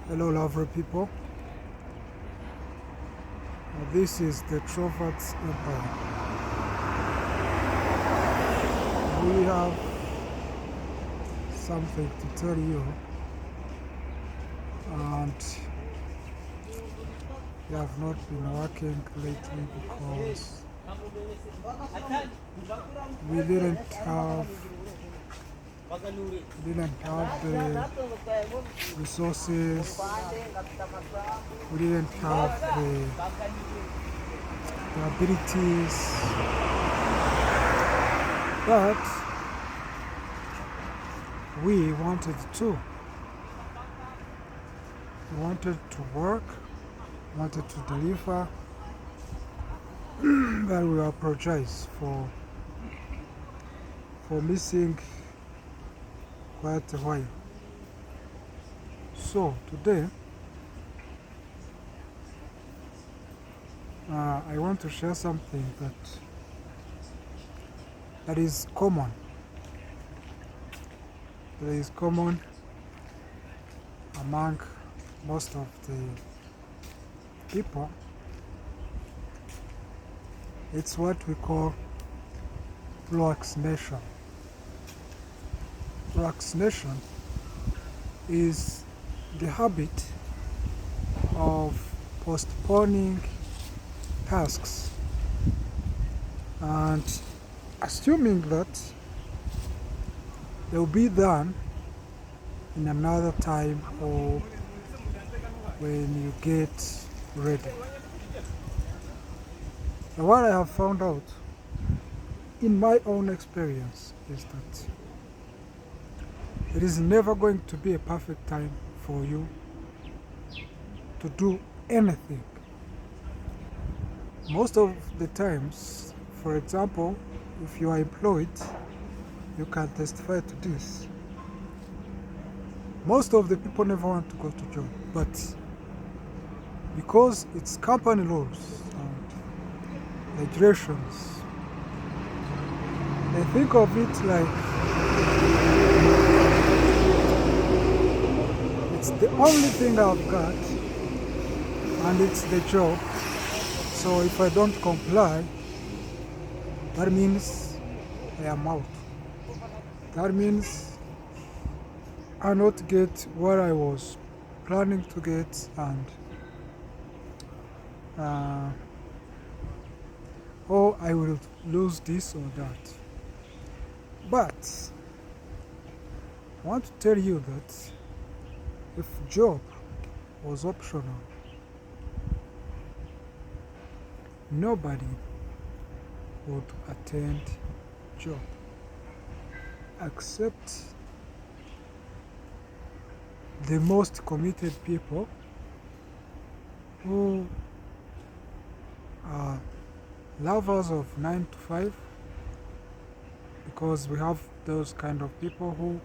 Hello, lovely people. This is the Trovards Empire. We have something to tell you, and we have not been working lately because we didn't have the resources, we didn't have the abilities, but we wanted to. We wanted to work, wanted to deliver, but we apologize for missing quite a while. So today I want to share something that is common. That is common among most of the people. It's what we call procrastination. Procrastination is the habit of postponing tasks and assuming that they will be done in another time or when you get ready. Now, what I have found out in my own experience is that it is never going to be a perfect time for you to do anything. Most of the times, for example, if you are employed, you can testify to this. Most of the people never want to go to job, but because it's company rules and regulations, they think of it like it's the only thing I've got and it's the job. So if I don't comply, that means I am out. That means I not get what I was planning to get, and or I will lose this or that. But I want to tell you that if job was optional, nobody would attend job except the most committed people who are lovers of 9 to 5, because we have those kind of people who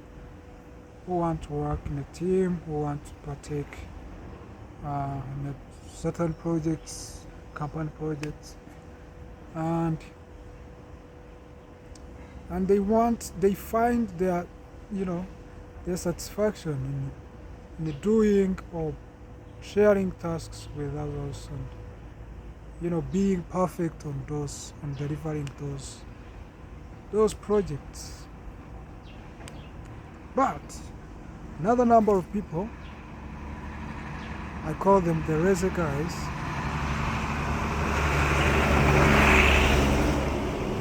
want to work in a team, who want to partake in certain projects, company projects, and they find their their satisfaction in doing or sharing tasks with others, and being perfect on those and delivering those projects. But another number of people, I call them the lazy guys.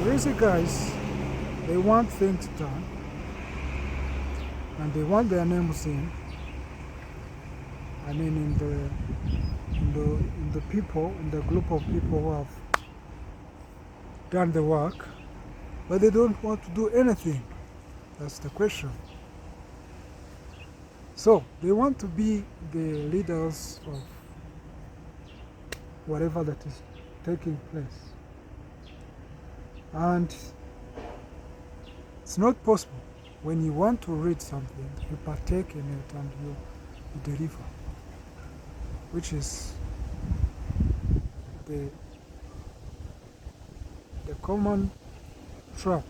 The lazy guys, they want things done and they want their names in. I mean, in the people, in the group of people who have done the work, but they don't want to do anything. That's the question. So they want to be the leaders of whatever that is taking place, and it's not possible. When you want to read something, you partake in it and you deliver, which is the common trap.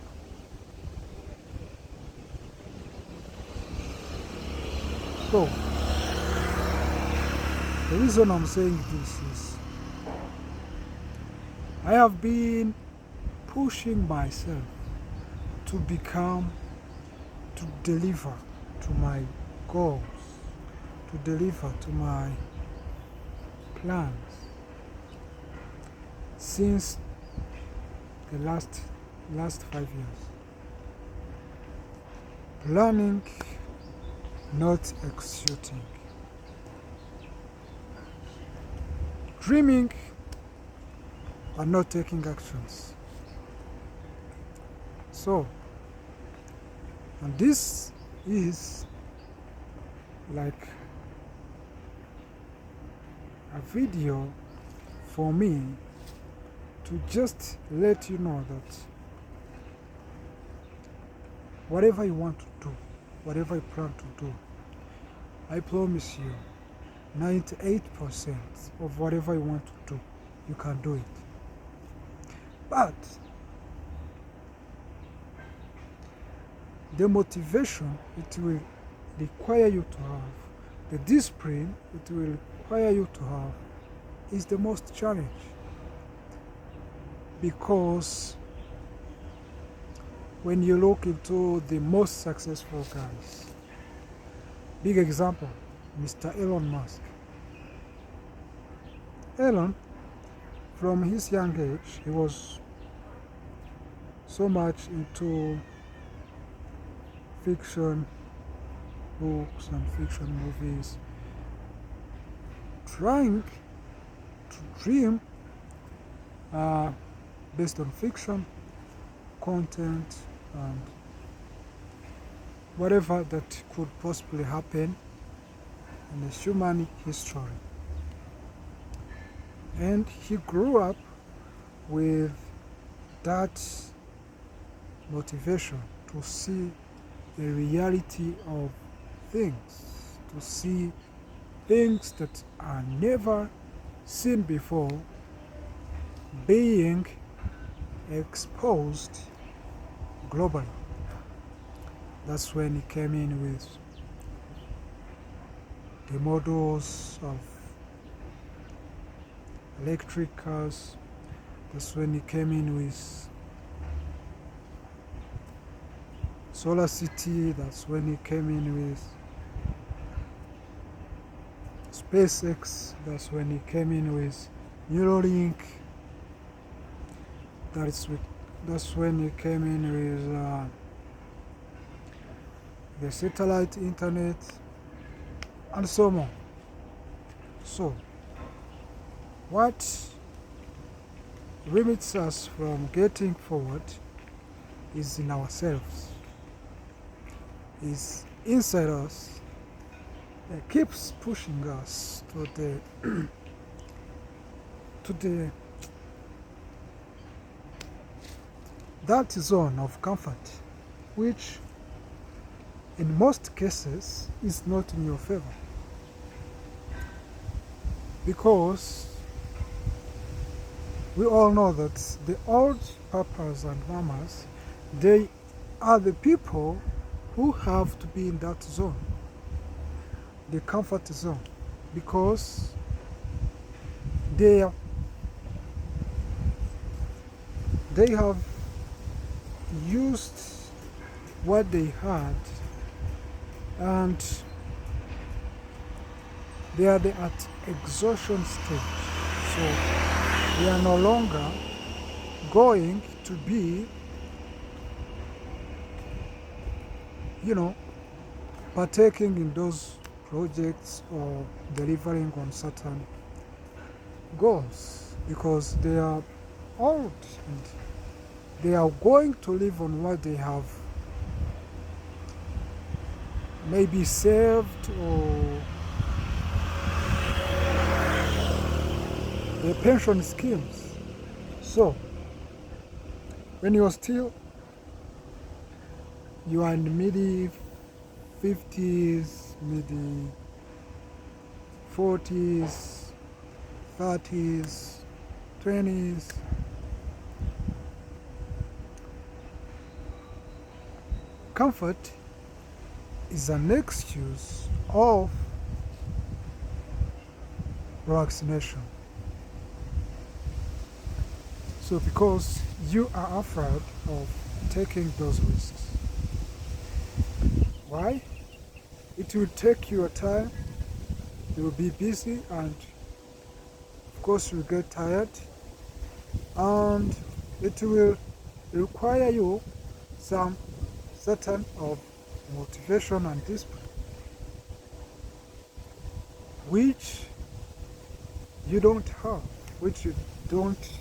So The reason I'm saying this is I have been pushing myself to become, to deliver to my goals, to deliver to my plans since the last 5 years. Planning, not executing. Dreaming, but not taking actions. So, and this is like a video for me to just let you know that whatever you want to do, whatever you plan to do, I promise you 98% of whatever you want to do, you can do it. But the motivation it will require you to have, the discipline it will require you to have, is the most challenge. Because when you look into the most successful guys, big example, Mr. Elon Musk. Elon, from his young age, he was so much into fiction books and fiction movies, trying to dream based on fiction content and whatever that could possibly happen in the human history. And he grew up with that motivation to see the reality of things, to see things that are never seen before being exposed globally. That's when he came in with the models of electric cars. That's when he came in with Solar City. That's when he came in with SpaceX. That's when he came in with Neuralink. That's when he came in with the satellite internet and so on. So, what limits us from getting forward is in ourselves, is inside us. It keeps pushing us to the that zone of comfort, which in most cases is not in your favor, because we all know that the old papas and mamas, they are the people who have to be in that zone, the comfort zone, because they have used what they had, and they are at exhaustion stage. So they are no longer going to be, partaking in those projects or delivering on certain goals, because they are old and they are going to live on what they have maybe saved, or their pension schemes. So when you are in the mid 50s, mid 40s, 30s, 20s, comfort is an excuse of vaccination. So because you are afraid of taking those risks. Why? It will take your time, you will be busy, and of course you will get tired, and it will require you some certain of motivation and discipline, which you don't have, which you don't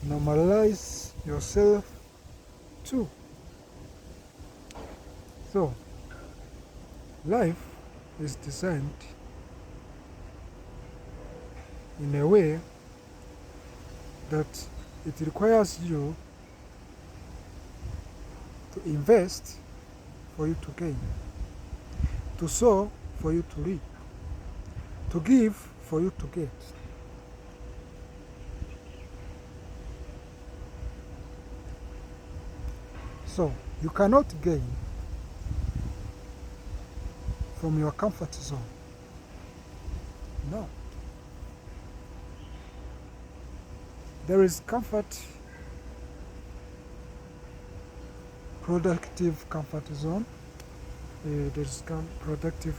normalize yourself to. So, life is designed in a way that it requires you to invest for you to gain, to sow for you to reap, to give for you to get. So you cannot gain from your comfort zone. No. There is comfort, productive comfort zone. There is productive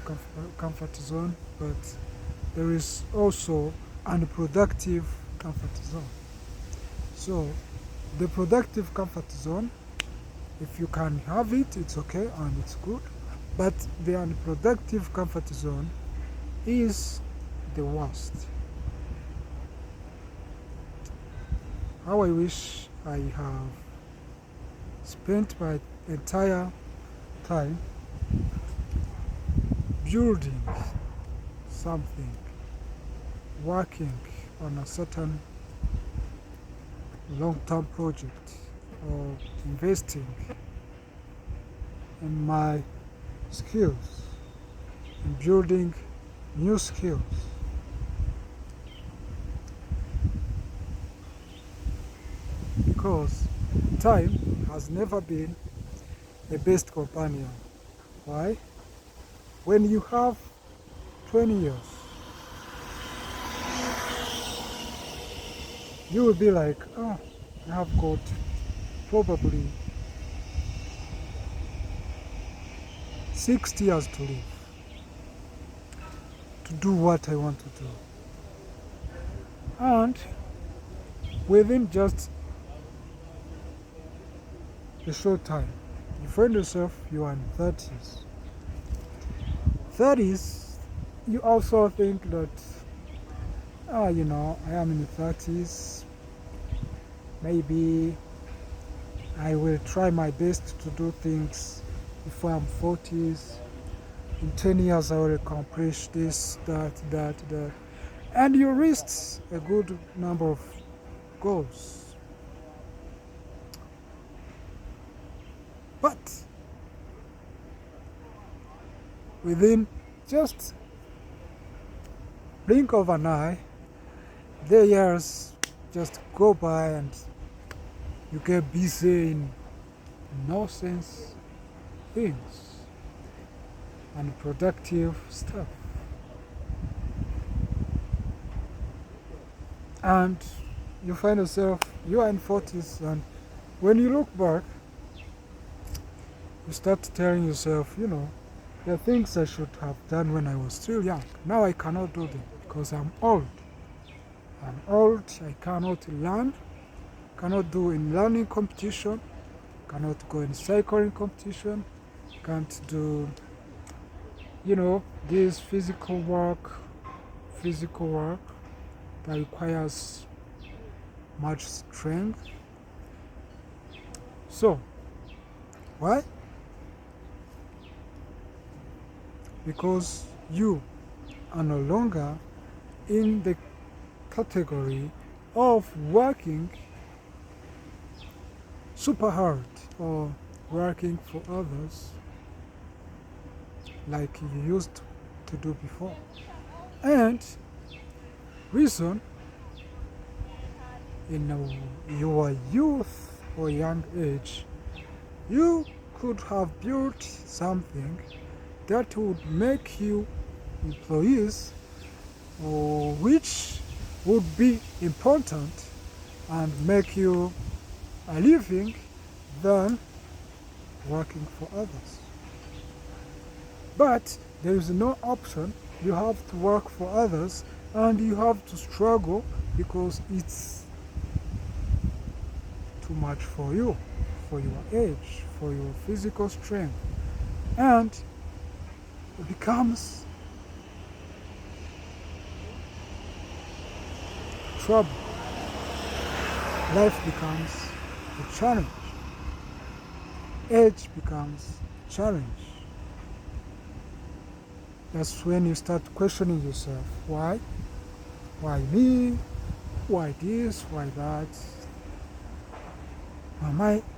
comfort zone, but there is also unproductive comfort zone. So the productive comfort zone, if you can have it, it's okay and it's good. But the unproductive comfort zone is the worst. How I wish I have spent my entire time building something, working on a certain long-term project, or investing in my skills, in building new skills. Because time has never been the best companion. Why? When you have 20 years, you will be like, oh, I have got probably 60 years to live, to do what I want to do. And within just a short time, you find yourself, you are in 30s. 30s, you also think that, I am in the 30s, maybe I will try my best to do things before I'm 40s. In 10 years I will accomplish this, that. And you reached a good number of goals. But within just blink of an eye, the years just go by and you get busy in nonsense things and productive stuff. And you find yourself, you are in 40s, and when you look back, you start telling yourself, there are things I should have done when I was still young. Now I cannot do them because I'm old. I'm old, I cannot learn, cannot do in learning competition, cannot go in cycling competition, can't do, this physical work that requires much strength. So, why? Because you are no longer in the category of working super hard or working for others like you used to do before. And reason, in your youth or young age, you could have built something that would make you employees or which would be important and make you a living than working for others. But there is no option. You have to work for others and you have to struggle because it's too much for you, for your age, for your physical strength. And it becomes trouble. Life becomes a challenge. Age becomes a challenge. That's when you start questioning yourself. Why? Why me? Why this? Why that?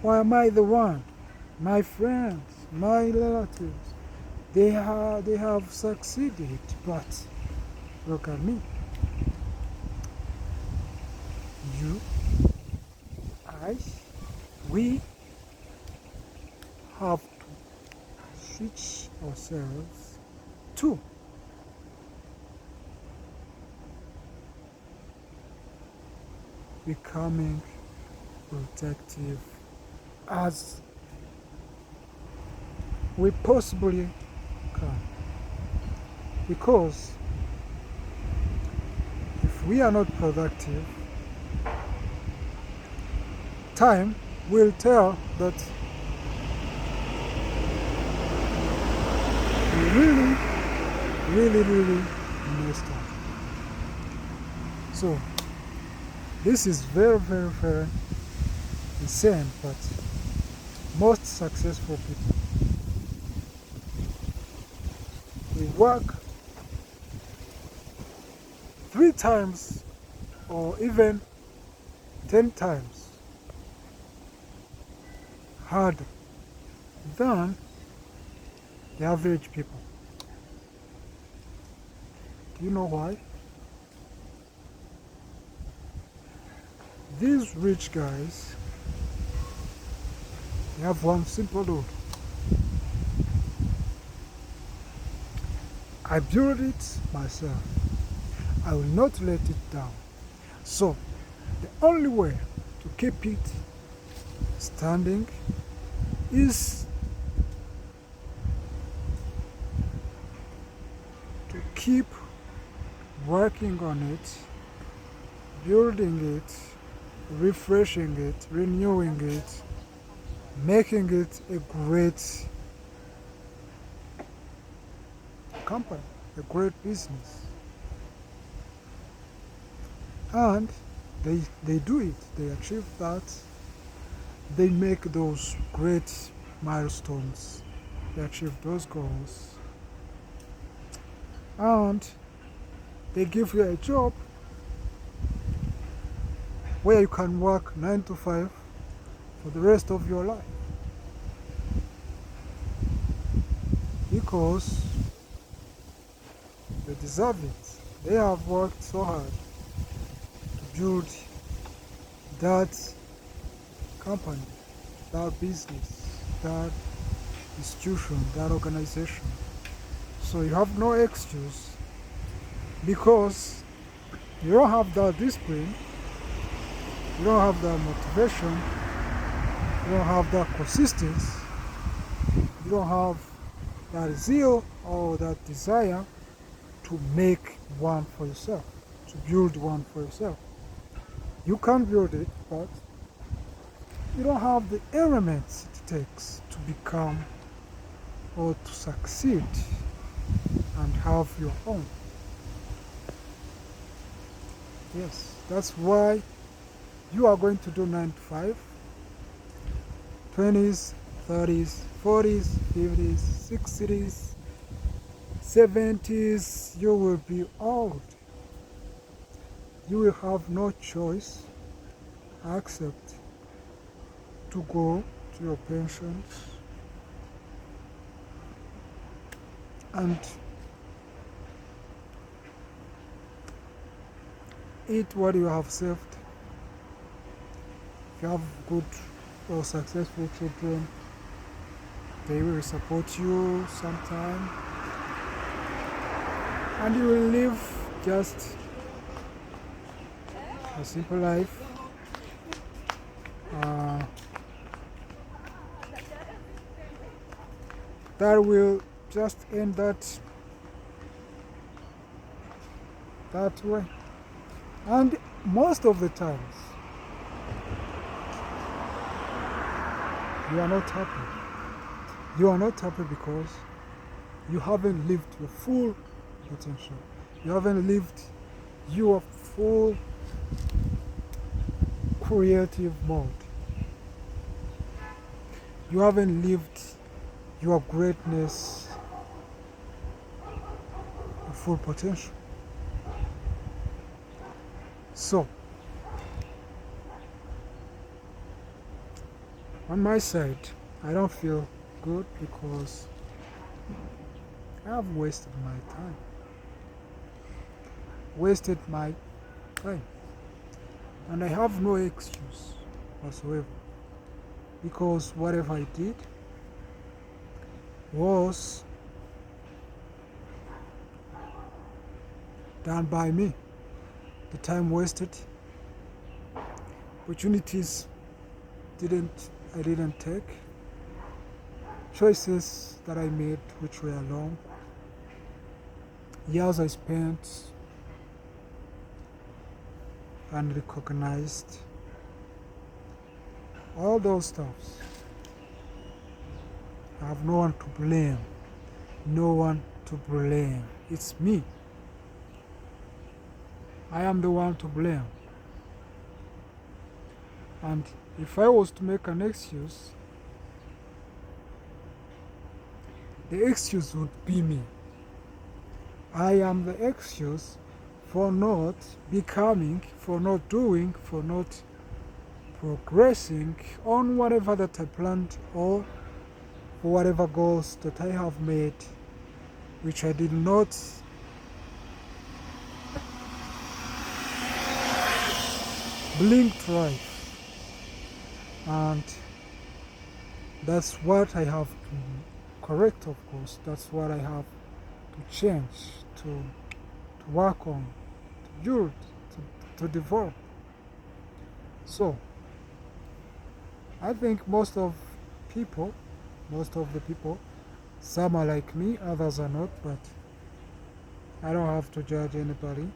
Why am I the one? My friends, my relatives, they have succeeded, but look at me. You, I, we have to switch ourselves to becoming protective as we possibly can. Because if we are not productive, time will tell that we really messed up. So this is very insane, but most successful people, they work 3 times or even 10 times harder than the average people. Do you know why? These rich guys, they have one simple rule. I built it myself. I will not let it down. So the only way to keep it standing is to keep working on it, building it, refreshing it, renewing it, making it a great company, a great business. And they do it, they achieve that, they make those great milestones, they achieve those goals, and they give you a job where you can work 9 to 5 for the rest of your life. Because they deserve it. They have worked so hard to build that company, that business, that institution, that organization. So you have no excuse, because you don't have that discipline, you don't have that motivation, you don't have that consistency, you don't have that zeal or that desire to make one for yourself, to build one for yourself. You can build it, but you don't have the elements it takes to become or to succeed and have your own. Yes, that's why you are going to do 9 to 5, 20s, 30s, 40s, 50s, 60s, 70s, you will be old. You will have no choice except to go to your pensions and eat what you have saved. If you have good or successful children, they will support you sometime, and you will live just a simple life. Uh, that will just end that way. And most of the times, you are not happy. You are not happy because you haven't lived your full potential. You haven't lived your full creative mode. You haven't lived your greatness, your full potential. So, on my side, I don't feel good because I have wasted my time. And I have no excuse whatsoever because whatever I did was done by me. The time wasted, opportunities I didn't take, choices that I made which were wrong, years I spent unrecognized, all those stuffs. I have no one to blame. No one to blame. It's me. I am the one to blame. And if I was to make an excuse, the excuse would be me. I am the excuse for not becoming, for not doing, for not progressing on whatever that I planned or for whatever goals that I have made, which I did not blink twice. And that's what I have to correct, of course. That's what I have to change, to work on, to build, to develop. So, I think most of the people, some are like me, others are not, but I don't have to judge anybody.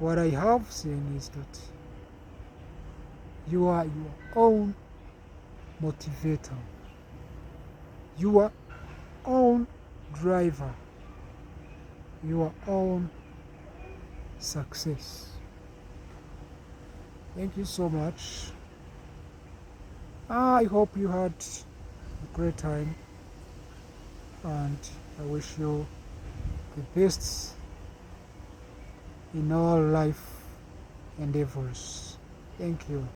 What I have seen is that you are your own motivator, your own driver, your own success. Thank you so much. I hope you had a great time, and I wish you the best in all life endeavors. Thank you.